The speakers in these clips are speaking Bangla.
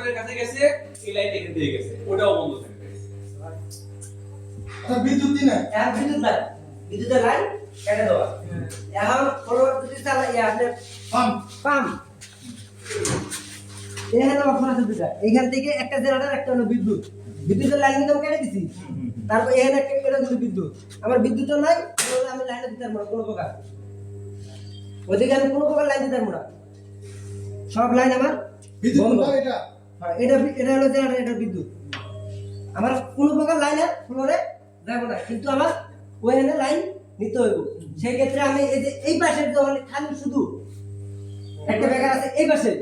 জেনারেটরের কাছে গেছে, এই লাইন এখান থেকে গেছে, ওটাও বন্ধ থাকবে। আর বিদ্যুৎ দিনা এক বিদ্যুৎ লাইন, বিদ্যুতের লাইন কেটে দেওয়া। এখন ফলোয়ার যদি চালাই আপনি পাম্প পাম্প এখানে অপশন আছে দুটা, এইখান থেকে একটা জেনারেটর একটা হলো বিদ্যুৎ, বিদ্যুতের লাইন কিন্তু আমি কেটে দিছি, তারপর এখানে একটা কেটে দিছি বিদ্যুৎ, আমার বিদ্যুৎও নাই, তাহলে আমি লাইনে দিতে পারবো না কোনো প্রকার, ওদিকে আমি কোনো প্রকার লাইন দিতে পারবো না, সব লাইন আমার বিদ্যুৎ বন্ধ। না এটা হ্যাঁ, এটা হলো জেনারেটর, এটা বিদ্যুৎ, আমার কোনো প্রকার লাইনে ফ্লোরে যাবো না, কিন্তু আমার ওখানে লাইন নিতে হইব। সেই ক্ষেত্রে আমি এই যে এই পাশের যে খালি শুধু একটা বেকার আছে এই পাশে,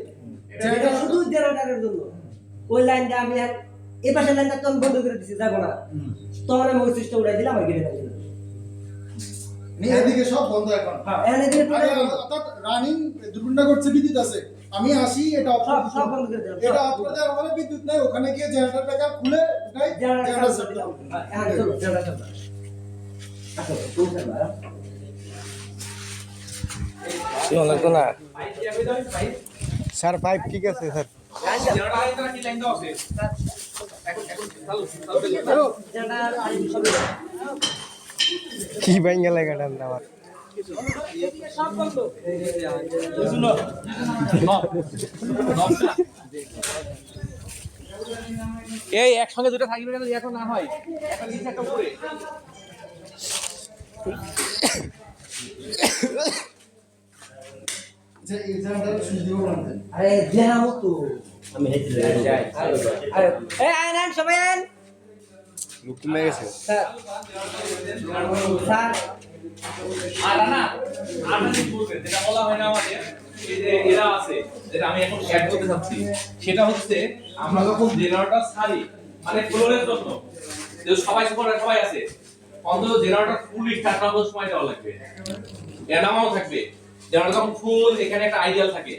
এটা শুধু জেনারেটরের জন্য, ওই লাইনটা আমি আর এই পাশের লাইনটা তো আমি বন্ধ করে দিছি, যাবো না, তখন আমি ওই সুইচটা উড়াই দিলাম আর কেটে দিলাম। এদিকে সব বন্ধ এখন হ্যাঁ, এখানে দিলে পুরো বন্ধ। অর্থাৎ রানিং দুর্ঘটনা ঘটছে, বিদ্যুৎ আছে, আমি আসি এটা অফ সব সব বন্ধ করে দিলাম, এটা অফ করে দেওয়ার পরে বিদ্যুৎ নাই, ওখানে গিয়ে জেনারেটর টাকা খুলে ওটাই জেনারেটর সেট দাও। হ্যাঁ, এখন চলো জেনারেটর দাও। আসো, তুমি চালাও। লাগতো না পাইপ কি হবে দাও, পাইপ স্যার পাইপ ঠিক আছে স্যার জেনারেটর লাইনটা কি লাইন দাও আছে, এখন চালু জেনারেটর আর এই সব কি বাইঙ্গা লাগাটান আমার সব বন্ধ। শুনো এই একসঙ্গে দুটো থাকবে কেন, এখন না হয় একটা নিচে একটা উপরে। যে এই জেনারেটর সুইচ দিব না আরে দেহামো তো আমি হেঁটে যাই আরে এই আইন আইন সবাই আইন লুক কমে গেছে স্যার স্যার আর না কি বলবেন, যেটা বলা হয় না আমাদের এই যে এরা আছে, যেটা আমি এখন শেয়ার করতে চাচ্ছি, সেটা হচ্ছে আমরা যখন জেনারেটর ছাড়ি মানে ফ্লোরের জন্য, যে সবাই আছে, অন্তত জেনারেটর ফুল স্টার্ট করার সময় দেওয়া লাগবে, এর নামাও থাকবে জেনারেটর যখন ফুল, এখানে একটা আইডিয়াল থাকে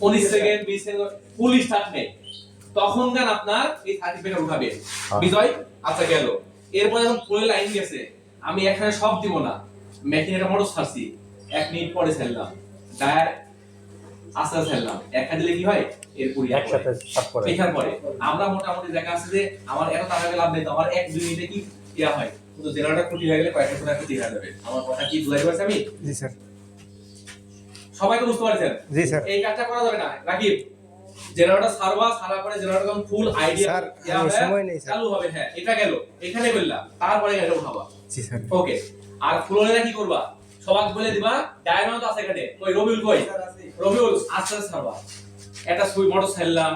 19 সেকেন্ড 20 সেকেন্ড ফুল স্টার্ট নেই, তখন গান আপনার এই সার্টিফিকেট উঠাবে বিজয়। আচ্ছা গেল, এরপরে যখন ফুল লাইন গেছে, আমি এখানে সব দিব না, মেশিনের মোটর ছাড়ছি 1 মিনিট পরে ছাড়লাম, টায়ার আস্তে আস্তে ছাড়লাম, একটা দিলে কি হয় এরপরে একসাথে সব করে এখান পরে আমরা মোটামুটি দেখা আছে যে আমার এত টাকা লাভ নেই, তো আমার 1-2 মিনিটে কি দেয়া হয়, কিন্তু জেনারেটর ক্ষতি হয়ে গেলে কয়েকটা টাকা ক্ষতি হয়ে যাবে। আমার কথা কি বুঝাই পারছি আমি? জি স্যার সবাই তো বুঝতে পারছেন? জি স্যার এই কাজটা করা যাবে না রাকিব, জেনারেটর সারা পরে জেনারেটর যখন ফুল আইডিয়া স্যার, আমি সময় নেই, স্যার। চালু হবে, হ্যাঁ এটা গেল, এখানে বললাম, তারপরে এটা উঠাবা। জি স্যার ওকে, আর ফ্লোরে কি করবা, সবাই বলে দিবা ডায়নামো তো আছে এখানে, ওই রবিউল কই, রবিউল আস্তে আস্তে ছাড়বা, একটা সুই মোটর ছাড়লাম।